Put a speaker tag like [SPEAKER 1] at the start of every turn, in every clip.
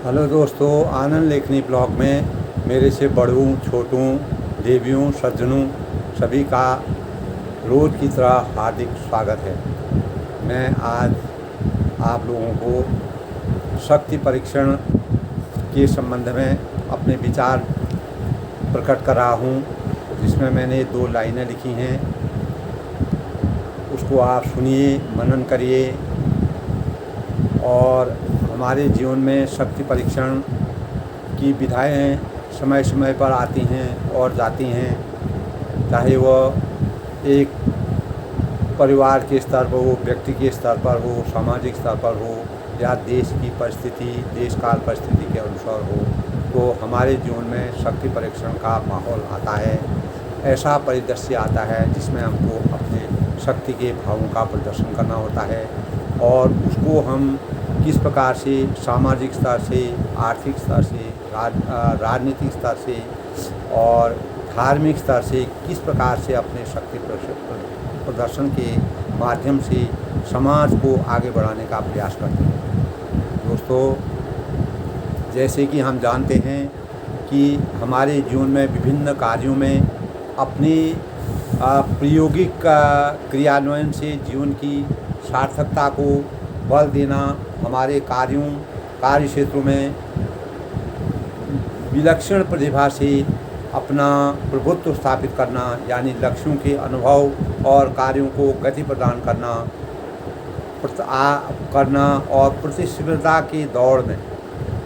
[SPEAKER 1] Hello दोस्तों, आनंद लेखनी blog में मेरे से बड़ों छोटों देवियों सज्जनों सभी का रोज़ की तरह हार्दिक स्वागत है। मैं आज आप लोगों को शक्ति परीक्षण के संबंध में अपने विचार प्रकट कर रहा हूँ, जिसमें मैंने 2 लाइनें लिखी हैं। उसको आप सुनिए, मनन करिए और हमारे जीवन में शक्ति परीक्षण की विधाएँ समय समय पर आती हैं और जाती हैं, चाहे वह एक परिवार के स्तर पर हो, व्यक्ति के स्तर पर हो, सामाजिक स्तर पर हो या देश की परिस्थिति, देश काल परिस्थिति के अनुसार हो। तो हमारे जीवन में शक्ति परीक्षण का माहौल आता है, ऐसा परिदृश्य आता है जिसमें हमको अपने शक्ति के भावों का प्रदर्शन करना होता है और उसको हम किस प्रकार से सामाजिक स्तर से, आर्थिक स्तर से, राजनीतिक स्तर से और धार्मिक स्तर से किस प्रकार से अपने शक्ति प्रदर्शन के माध्यम से समाज को आगे बढ़ाने का प्रयास करते हैं। दोस्तों, जैसे कि हम जानते हैं कि हमारे जीवन में विभिन्न कार्यों में अपने प्रायोगिक क्रियान्वयन से जीवन की सार्थकता को बल देना, हमारे कार्य क्षेत्रों में विलक्षण प्रतिभा से अपना प्रभुत्व स्थापित करना, यानी लक्ष्यों के अनुभव और कार्यों को गति प्रदान करना और प्रतिस्पर्धा की दौड़ में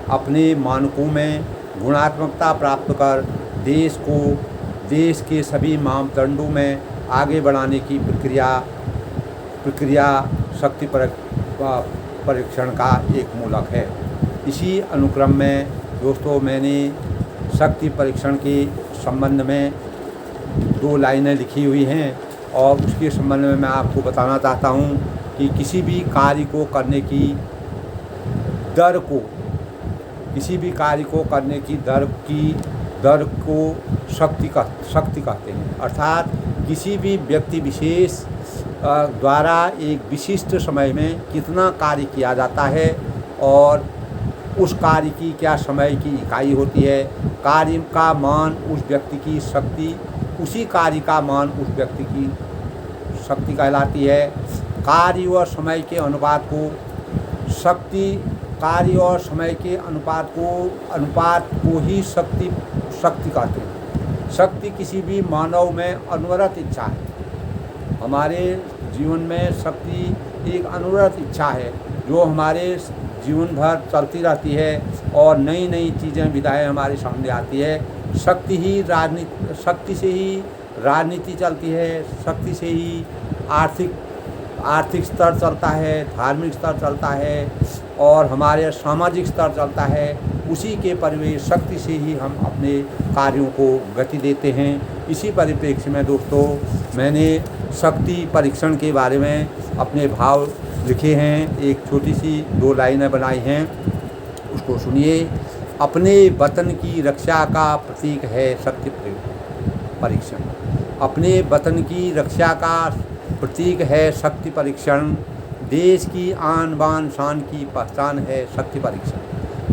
[SPEAKER 1] अपने मानकों में गुणात्मकता प्राप्त कर देश के सभी मापदंडों में आगे बढ़ाने की प्रक्रिया शक्ति परीक्षण का एक मूलक है। इसी अनुक्रम में दोस्तों, मैंने शक्ति परीक्षण के संबंध में 2 लाइनें लिखी हुई हैं और उसके संबंध में मैं आपको बताना चाहता हूं कि किसी भी कार्य को करने की दर को शक्ति कहते हैं। अर्थात किसी भी व्यक्ति विशेष द्वारा एक विशिष्ट समय में कितना कार्य किया जाता है और उस कार्य की क्या समय की इकाई होती है। कार्य का मान उस व्यक्ति की शक्ति, उसी कार्य का मान उस व्यक्ति की शक्ति कहलाती है। कार्य और समय के अनुपात को ही शक्ति कहते हैं। शक्ति किसी भी मानव में अनवरत इच्छा है। हमारे जीवन में शक्ति एक अनवरत इच्छा है जो हमारे जीवन भर चलती रहती है और नई नई चीज़ें, विधाएँ हमारे सामने आती है। शक्ति से ही राजनीति चलती है, शक्ति से ही आर्थिक स्तर चलता है, धार्मिक स्तर चलता है और हमारे सामाजिक स्तर चलता है। उसी के परिवेश शक्ति से ही हम अपने कार्यों को गति देते हैं। इसी परिप्रेक्ष्य में दोस्तों, मैंने शक्ति परीक्षण के बारे में अपने भाव लिखे हैं। एक छोटी सी 2 लाइनें बनाई हैं, उसको सुनिए। अपने वतन की रक्षा का प्रतीक है शक्ति परीक्षण। अपने वतन की रक्षा का प्रतीक है शक्ति परीक्षण। देश की आन बान शान की पहचान है शक्ति परीक्षण।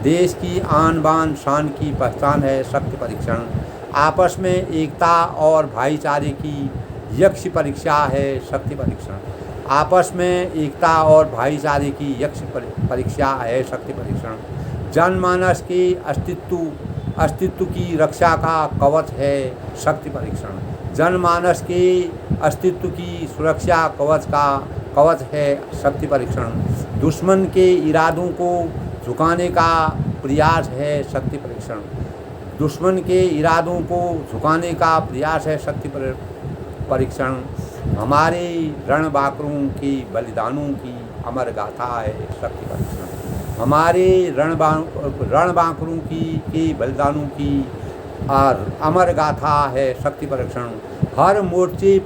[SPEAKER 1] देश की आन बान शान की पहचान है शक्ति परीक्षण। आपस में एकता और भाईचारे की यक्ष परीक्षा है शक्ति परीक्षण। आपस में एकता और भाईचारे की यक्ष परीक्षा है शक्ति परीक्षण। जनमानस के अस्तित्व की रक्षा का कवच है शक्ति परीक्षण। जनमानस के अस्तित्व की सुरक्षा कवच है शक्ति परीक्षण। दुश्मन के इरादों को झुकाने का प्रयास है शक्ति परीक्षण। दुश्मन के इरादों को झुकाने का प्रयास है शक्ति परीक्षण। हमारे रणबांकुरों की बलिदानों की अमर गाथा है शक्ति परीक्षण। हमारे रणबांकुरों की बलिदानों की अमर गाथा है शक्ति परीक्षण। हर मोर्चे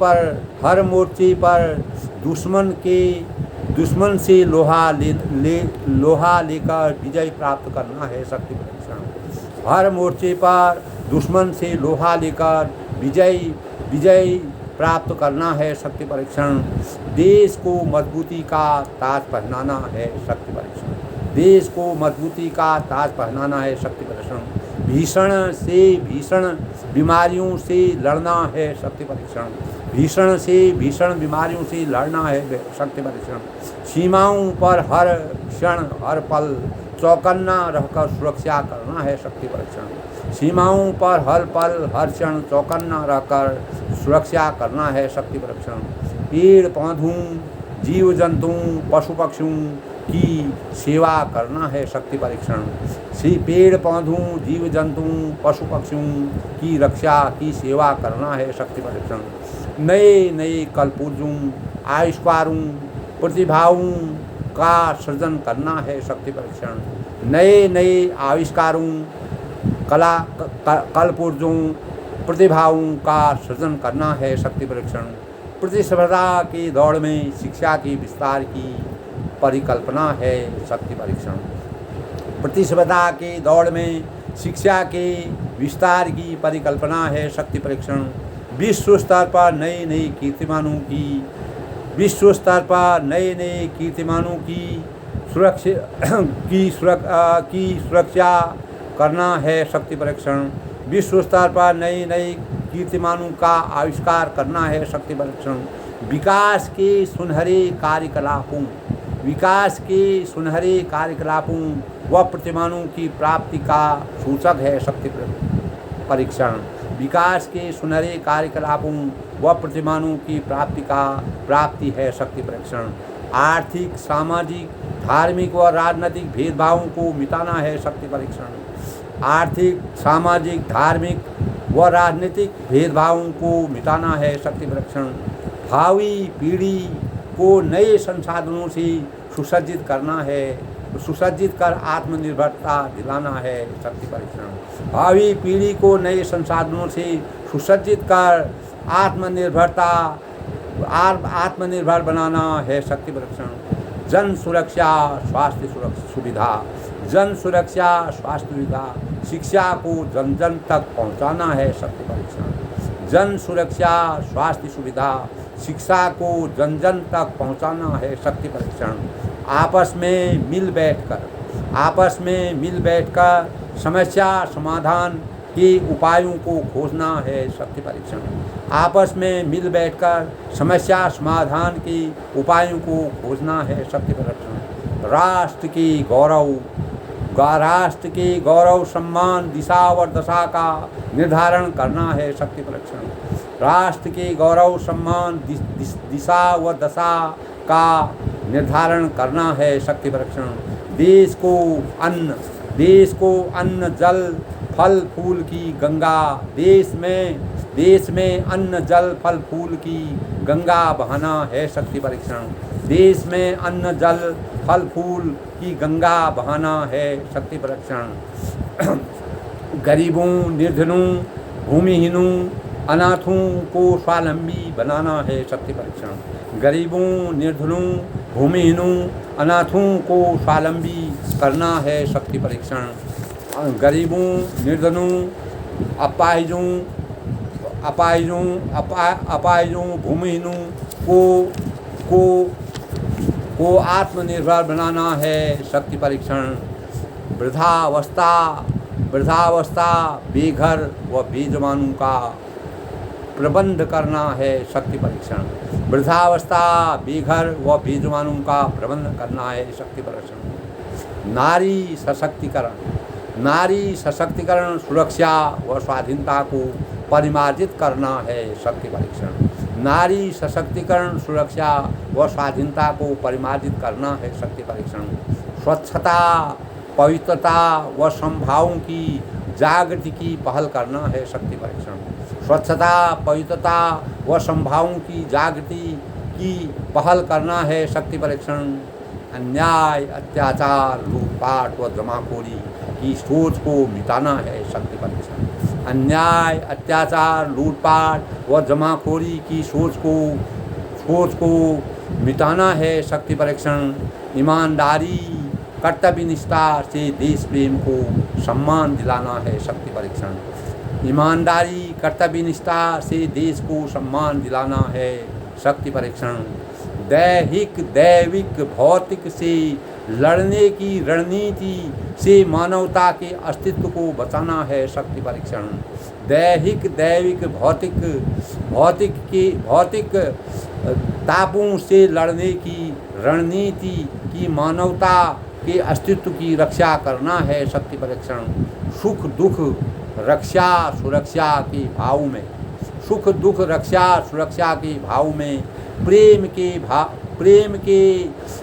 [SPEAKER 1] पर दुश्मन से लोहा लेकर विजय प्राप्त करना है शक्ति परीक्षण। हर मोर्चे पर दुश्मन से लोहा लेकर विजय प्राप्त करना है शक्ति परीक्षण। देश को मजबूती का ताज पहनाना है शक्ति परीक्षण। देश को मजबूती का ताज पहनाना है शक्ति परीक्षण। भीषण से भीषण बीमारियों से लड़ना है शक्ति परीक्षण। भीषण से भीषण बीमारियों से लड़ना है शक्ति परीक्षण। सीमाओं पर हर क्षण हर पल चौकन्ना रहकर सुरक्षा करना है शक्ति परीक्षण। सीमाओं पर हर पल हर क्षण चौकन्ना रहकर सुरक्षा करना है शक्ति परीक्षण। पेड़ पौधों जीव जंतुओं पशु पक्षियों की सेवा करना है शक्ति परीक्षण। पेड़ पौधों जीव जंतुओं पशु पक्षियों की रक्षा की सेवा करना है शक्ति परीक्षण। नए नए कल्पपुर्जों आविष्कारों प्रतिभाओं का सृजन करना है शक्ति परीक्षण। नए नए आविष्कारों कल्पपुर्जों प्रतिभाओं का सृजन करना है शक्ति परीक्षण। प्रतिस्पर्धा की दौड़ में शिक्षा के विस्तार की परिकल्पना है शक्ति परीक्षण। प्रतिस्पर्धा की दौड़ में शिक्षा के विस्तार की परिकल्पना है शक्ति परीक्षण। विश्व स्तर पर नए नए कीर्तिमानों की सुरक्षा करना है शक्ति परीक्षण। विश्व स्तर पर नए नए कीर्तिमानों का आविष्कार करना है शक्ति परीक्षण। विकास के सुनहरे कार्यकलापों व प्रतिमानों की प्राप्ति का सूचक है शक्ति परीक्षण। विकास के सुनहरे कार्यकलापों व प्रतिमानों की प्राप्ति है शक्ति परीक्षण। आर्थिक सामाजिक धार्मिक व राजनीतिक भेदभावों को मिटाना है शक्ति परीक्षण। आर्थिक सामाजिक धार्मिक व राजनीतिक भेदभावों को मिटाना है शक्ति परीक्षण। भावी पीढ़ी को नए संसाधनों से सुसज्जित कर आत्मनिर्भरता दिलाना है शक्ति परीक्षण। भावी पीढ़ी को नए संसाधनों से सुसज्जित कर आत्मनिर्भर बनाना है शक्ति परीक्षण। जन सुरक्षा स्वास्थ्य सुविधा शिक्षा को जन जन तक पहुंचाना है शक्ति परीक्षण। जन सुरक्षा स्वास्थ्य सुविधा शिक्षा को जन जन तक पहुंचाना है शक्ति परीक्षण। आपस में मिल बैठकर समस्या समाधान के उपायों को खोजना है शक्ति परीक्षण। आपस में मिल बैठकर समस्या समाधान के उपायों को खोजना है शक्ति परीक्षण। राष्ट्र के गौरव सम्मान दिशा और दशा का निर्धारण करना है शक्ति परीक्षण। राष्ट्र के गौरव सम्मान दिशा व दशा का निर्धारण करना है शक्ति परीक्षण। देश को अन्न जल फल फूल की गंगा देश में अन्न जल फल फूल की गंगा बहाना है शक्ति परीक्षण। देश में अन्न जल फल फूल की गंगा बहाना है शक्ति परीक्षण। गरीबों निर्धनों भूमिहीनों अनाथों को स्वावलंबी बनाना है शक्ति परीक्षण। गरीबों निर्धनों भूमिहीनों अनाथों को स्वावलंबी करना है शक्ति परीक्षण। गरीबों निर्धनों अपाहिजों भूमिहीनों को आत्मनिर्भर बनाना है शक्ति परीक्षण। वृद्धावस्था बेघर व बेजमानों का प्रबंध करना है शक्ति परीक्षण। वृद्धावस्था बेघर व बेजमानों का प्रबंध करना है शक्ति परीक्षण। नारी सशक्तिकरण सुरक्षा व स्वाधीनता को परिमार्जित करना है शक्ति परीक्षण। नारी सशक्तिकरण सुरक्षा व स्वाधीनता को परिमार्जित करना है शक्ति परीक्षण। स्वच्छता पवित्रता व समभावों की जागृति की पहल करना है शक्ति परीक्षण। स्वच्छता पवित्रता व समभावों की जागृति की पहल करना है शक्ति परीक्षण। अन्याय अत्याचार लूटपाट व जमाखोरी की सोच को मिटाना है शक्ति परीक्षण। अन्याय अत्याचार लूटपाट व जमाखोरी की सोच को मिटाना है शक्ति परीक्षण। ईमानदारी कर्तव्य निष्ठा से देश प्रेम को सम्मान दिलाना है शक्ति परीक्षण। ईमानदारी कर्तव्य निष्ठा से देश को सम्मान दिलाना है शक्ति परीक्षण। दैविक भौतिक से लड़ने की रणनीति से मानवता के अस्तित्व को बचाना है शक्ति परीक्षण। दैविक भौतिक तापों से लड़ने की रणनीति की मानवता के अस्तित्व की रक्षा करना है शक्ति परीक्षण। सुख दुख रक्षा सुरक्षा के भाव में, सुख दुख रक्षा सुरक्षा के भाव में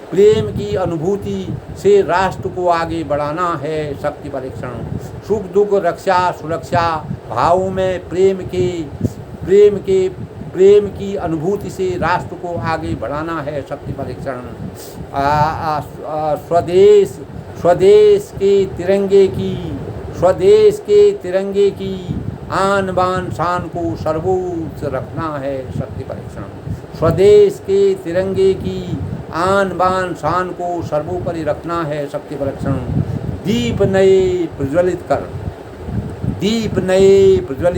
[SPEAKER 1] प्रेम की अनुभूति से राष्ट्र को आगे बढ़ाना है शक्ति परीक्षण। सुख दुख रक्षा सुरक्षा भाव में प्रेम की अनुभूति से राष्ट्र को आगे बढ़ाना है शक्ति परीक्षण। स्वदेश के तिरंगे की आन बान शान को सर्वोच्च रखना है शक्ति परीक्षण। स्वदेश के तिरंगे की आन बान शान को सर्वोपरि रखना है शक्ति परीक्षण। दीप नए प्रज्वलित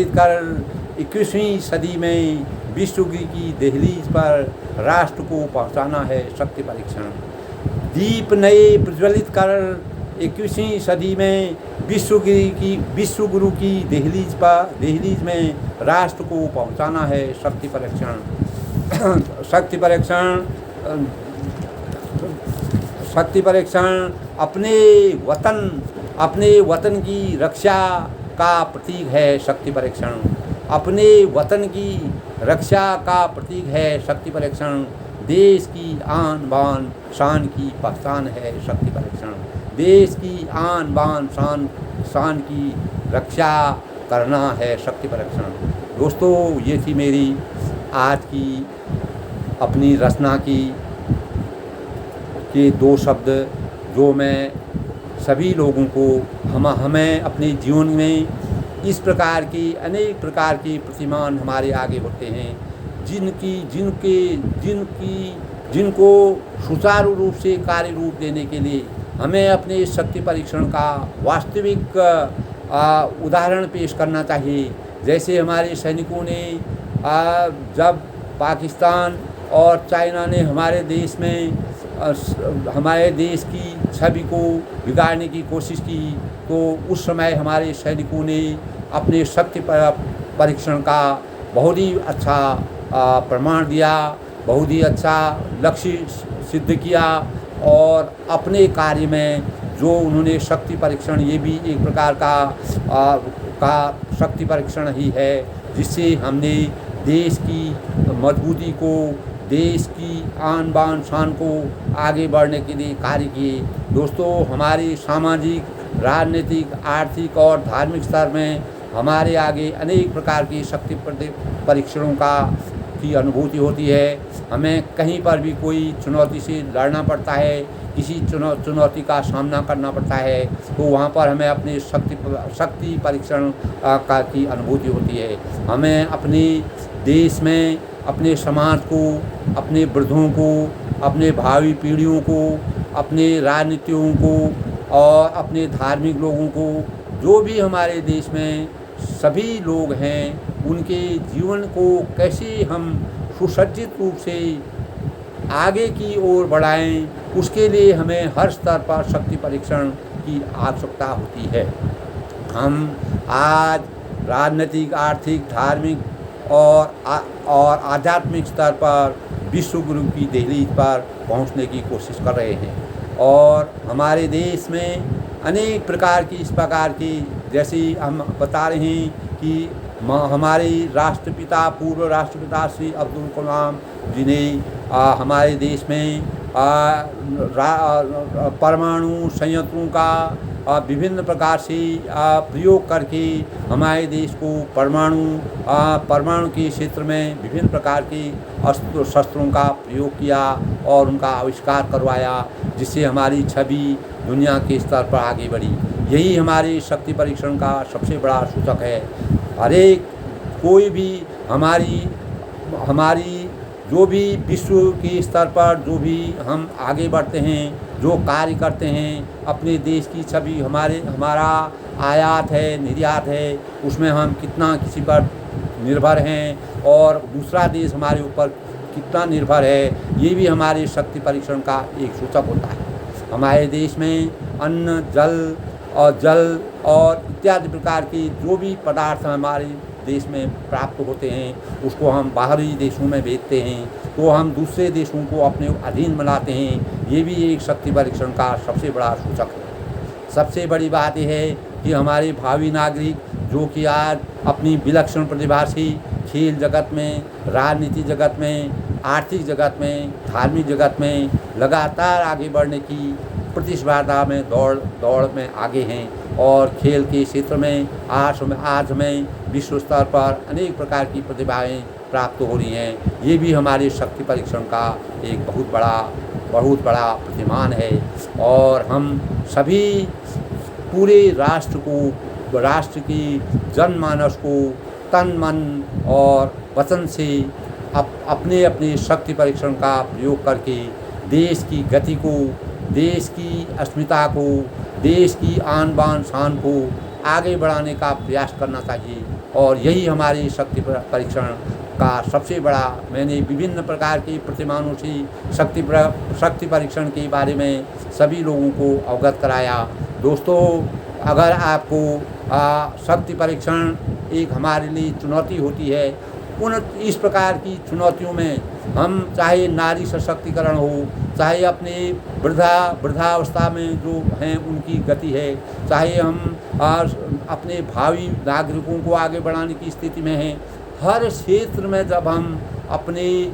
[SPEAKER 1] कर 21वीं सदी में विश्व की दहलीज पर राष्ट्र को पहुंचाना है शक्ति परीक्षण। दीप नए प्रज्वलित कर 21वीं सदी में विश्व गुरु की दहलीज में राष्ट्र को पहुंचाना है शक्ति परीक्षण। शक्ति परीक्षण अपने वतन की रक्षा का प्रतीक है शक्ति परीक्षण। अपने वतन की रक्षा का प्रतीक है शक्ति परीक्षण। देश की आन बान शान की पहचान है शक्ति परीक्षण। देश की आन बान शान की रक्षा करना है शक्ति परीक्षण। दोस्तों, ये थी मेरी आज की अपनी रचना के 2 शब्द जो मैं सभी लोगों को हमें अपने जीवन में इस प्रकार की अनेक प्रकार के प्रतिमान हमारे आगे होते हैं जिनको सुचारू रूप से कार्य रूप देने के लिए हमें अपने शक्ति परीक्षण का वास्तविक उदाहरण पेश करना चाहिए। जैसे हमारे सैनिकों ने जब पाकिस्तान और चाइना ने हमारे देश की छवि को बिगाड़ने की कोशिश की, तो उस समय हमारे सैनिकों ने अपने शक्ति परीक्षण का बहुत ही अच्छा प्रमाण दिया, बहुत ही अच्छा लक्ष्य सिद्ध किया। और अपने कार्य में जो उन्होंने शक्ति परीक्षण, ये भी एक प्रकार का शक्ति परीक्षण ही है, जिससे हमने देश की मजबूती को, देश की आन बान शान को आगे बढ़ने के लिए कार्य किए। दोस्तों, हमारे सामाजिक, राजनीतिक, आर्थिक और धार्मिक स्तर में हमारे आगे अनेक प्रकार की शक्ति परीक्षणों की अनुभूति होती है। हमें कहीं पर भी कोई चुनौती से लड़ना पड़ता है, किसी चुनौती का सामना करना पड़ता है, तो वहाँ पर हमें अपने शक्ति परीक्षण की अनुभूति होती है। हमें अपने देश में, अपने समाज को, अपने वृद्धों को, अपने भावी पीढ़ियों को, अपने राजनीतियों को और अपने धार्मिक लोगों को, जो भी हमारे देश में सभी लोग हैं, उनके जीवन को कैसे हम सुसज्जित रूप से आगे की ओर बढ़ाएं, उसके लिए हमें हर स्तर पर शक्ति परीक्षण की आवश्यकता होती है। हम आज राजनीतिक, आर्थिक, धार्मिक और आध्यात्मिक स्तर पर विश्व गुरु की दहलीज पर पहुंचने की कोशिश कर रहे हैं। और हमारे देश में अनेक प्रकार की इस प्रकार की, जैसे हम बता रहे हैं कि हमारे पूर्व राष्ट्रपिता श्री अब्दुल कलाम जी ने हमारे देश में परमाणु संयंत्रों का विभिन्न प्रकार से प्रयोग करके हमारे देश को परमाणु के क्षेत्र में विभिन्न प्रकार के शस्त्रों का प्रयोग किया और उनका आविष्कार करवाया, जिससे हमारी छवि दुनिया के स्तर पर आगे बढ़ी। यही हमारे शक्ति परीक्षण का सबसे बड़ा सूचक है। कोई भी हमारी जो भी विश्व के स्तर पर जो भी हम आगे बढ़ते हैं, जो कार्य करते हैं, अपने देश की छवि, हमारा आयात है, निर्यात है, उसमें हम कितना किसी पर निर्भर हैं और दूसरा देश हमारे ऊपर कितना निर्भर है, ये भी हमारे शक्ति परीक्षण का एक सूचक होता है। हमारे देश में अन्न, जल और इत्यादि प्रकार के जो भी पदार्थ हमारे देश में प्राप्त होते हैं उसको हम बाहरी देशों में भेजते हैं, तो हम दूसरे देशों को अपने अधीन बनाते हैं। ये भी एक शक्ति परीक्षण का सबसे बड़ा सूचक है। सबसे बड़ी बात यह है कि हमारे भावी नागरिक जो कि आज अपनी विलक्षण प्रतिभा से खेल जगत में, राजनीति जगत में, आर्थिक जगत में, धार्मिक जगत में लगातार आगे बढ़ने की प्रतिस्पर्धा में दौड़ में आगे हैं, और खेल के क्षेत्र में आज हमें विश्व स्तर पर अनेक प्रकार की प्रतिभाएं प्राप्त हो रही हैं। ये भी हमारे शक्ति परीक्षण का एक बहुत बड़ा प्रतिमान है। और हम सभी पूरे राष्ट्र की जनमानस को तन, मन और वचन से अपने शक्ति परीक्षण का प्रयोग करके देश की गति को, देश की अस्मिता को, देश की आन बान शान को आगे बढ़ाने का प्रयास करना चाहिए। और यही हमारी शक्ति परीक्षण का सबसे बड़ा, मैंने विभिन्न प्रकार के प्रतिमानों से शक्ति परीक्षण के बारे में सभी लोगों को अवगत कराया। दोस्तों, अगर आपको शक्ति परीक्षण एक हमारे लिए चुनौती होती है, इस प्रकार की चुनौतियों में हम चाहे नारी सशक्तिकरण हो, चाहे अपने वृद्धावस्था में जो हैं उनकी गति है, चाहे हम अपने भावी नागरिकों को आगे बढ़ाने की स्थिति में हैं, हर क्षेत्र में जब हम अपने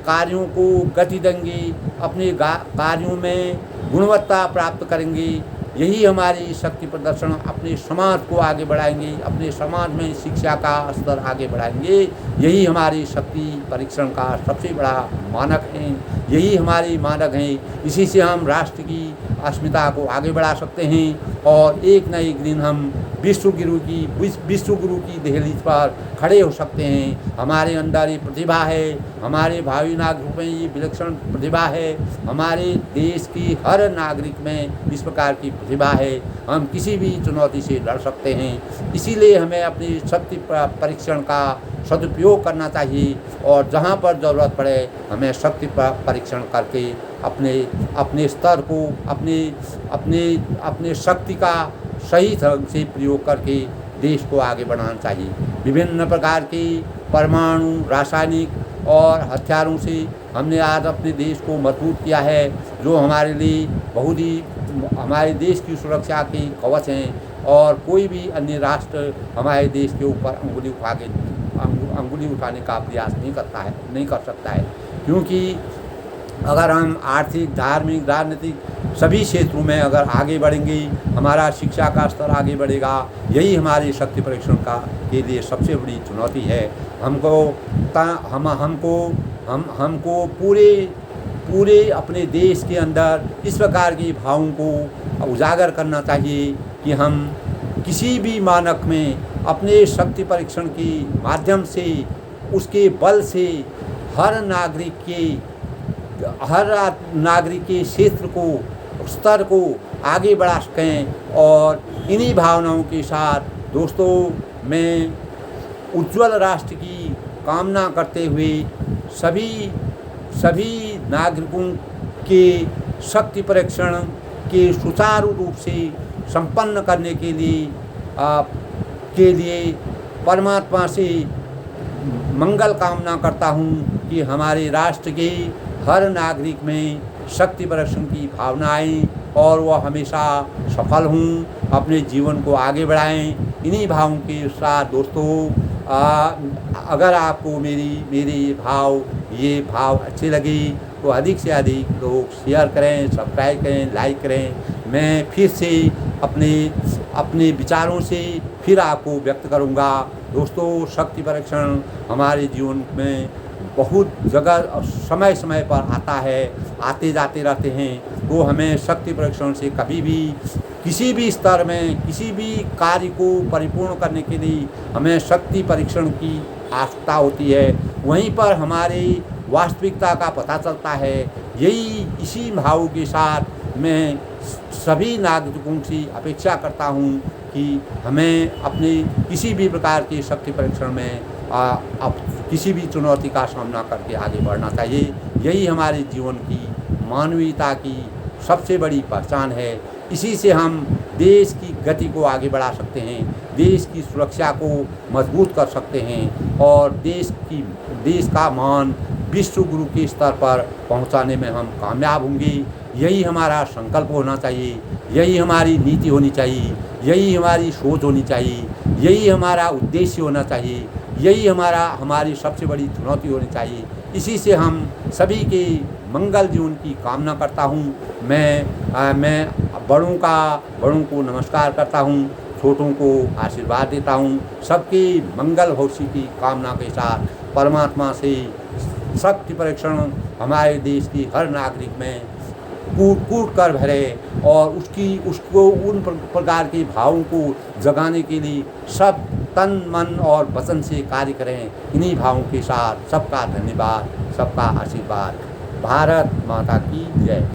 [SPEAKER 1] कार्यों को गति देंगे, अपने कार्यों में गुणवत्ता प्राप्त करेंगे, यही हमारी शक्ति प्रदर्शन अपने समाज को आगे बढ़ाएंगे, अपने समाज में शिक्षा का स्तर आगे बढ़ाएंगे। यही हमारी शक्ति परीक्षण का सबसे बड़ा मानक है, यही हमारी मानक हैं। इसी से हम राष्ट्र की अस्मिता को आगे बढ़ा सकते हैं और एक न एक दिन हम विश्व गुरु की दहलीज पर खड़े हो सकते हैं। हमारे अंदर ये प्रतिभा है, हमारे भावी नागरिकों में ये विलक्षण प्रतिभा है, हमारे देश की हर नागरिक में इस प्रकार की प्रतिभा है। हम किसी भी चुनौती से लड़ सकते हैं। इसीलिए हमें अपनी शक्ति परीक्षण का सदुपयोग करना चाहिए और जहाँ पर ज़रूरत पड़े हमें शक्ति परीक्षण करके अपने स्तर को, अपने शक्ति का सही ढंग से प्रयोग करके देश को आगे बढ़ाना चाहिए। विभिन्न प्रकार के परमाणु, रासायनिक और हथियारों से हमने आज अपने देश को मजबूत किया है, जो हमारे लिए बहुत ही हमारे देश की सुरक्षा के कवच हैं। और कोई भी अन्य राष्ट्र हमारे देश के ऊपर अंगुली उठाने का प्रयास नहीं कर सकता है, क्योंकि अगर हम आर्थिक, धार्मिक, राजनीतिक सभी क्षेत्रों में अगर आगे बढ़ेंगे, हमारा शिक्षा का स्तर आगे बढ़ेगा। यही हमारी शक्ति परीक्षण के लिए सबसे बड़ी चुनौती है। हमको पूरे अपने देश के अंदर इस प्रकार के भावों को उजागर करना चाहिए कि हम किसी भी मानक में अपने शक्ति परीक्षण के माध्यम से, उसके बल से हर नागरिक के क्षेत्र को, स्तर को आगे बढ़ा सकें। और इन्हीं भावनाओं के साथ दोस्तों, मैं उज्ज्वल राष्ट्र की कामना करते हुए सभी नागरिकों के शक्ति परीक्षण के सुचारू रूप से संपन्न करने के लिए परमात्मा से मंगल कामना करता हूँ कि हमारे राष्ट्र के हर नागरिक में शक्ति परीक्षण की भावना आए और वह हमेशा सफल हों, अपने जीवन को आगे बढ़ाएं। इन्हीं भावों के साथ दोस्तों, अगर आपको ये भाव अच्छे लगे तो अधिक से अधिक लोग शेयर करें, सब्सक्राइब करें, लाइक करें। मैं फिर से अपने विचारों से फिर आपको व्यक्त करूंगा। दोस्तों, शक्ति परीक्षण हमारे जीवन में बहुत जगह समय समय पर आता है, आते जाते रहते हैं, तो हमें शक्ति परीक्षण से कभी भी किसी भी स्तर में किसी भी कार्य को परिपूर्ण करने के लिए हमें शक्ति परीक्षण की आवश्यकता होती है। वहीं पर हमारी वास्तविकता का पता चलता है। इसी भाव के साथ मैं सभी नागरिकों से अपेक्षा करता हूँ कि हमें अपने किसी भी प्रकार के शक्ति परीक्षण में किसी भी चुनौती का सामना करके आगे बढ़ना चाहिए। यही हमारे जीवन की मानवीयता की सबसे बड़ी पहचान है। इसी से हम देश की गति को आगे बढ़ा सकते हैं, देश की सुरक्षा को मजबूत कर सकते हैं और देश का मान विश्व गुरु के स्तर पर पहुंचाने में हम कामयाब होंगे। यही हमारा संकल्प होना चाहिए, यही हमारी नीति होनी चाहिए, यही हमारी सोच होनी चाहिए, यही हमारा उद्देश्य होना चाहिए, यही हमारी सबसे बड़ी चुनौती होनी चाहिए। इसी से हम सभी के मंगल जीवन की कामना करता हूँ। मैं बड़ों को नमस्कार करता हूँ, छोटों को आशीर्वाद देता हूँ। सबके मंगल भविष्य की कामना के साथ परमात्मा से शक्ति परीक्षण हमारे देश की हर नागरिक में कूट कर भरे और उसको उन प्रकार के भावों को जगाने के लिए सब तन मन और वचन से कार्य करें। इन्हीं भावों के साथ सबका धन्यवाद, सबका आशीर्वाद। भारत माता की जय।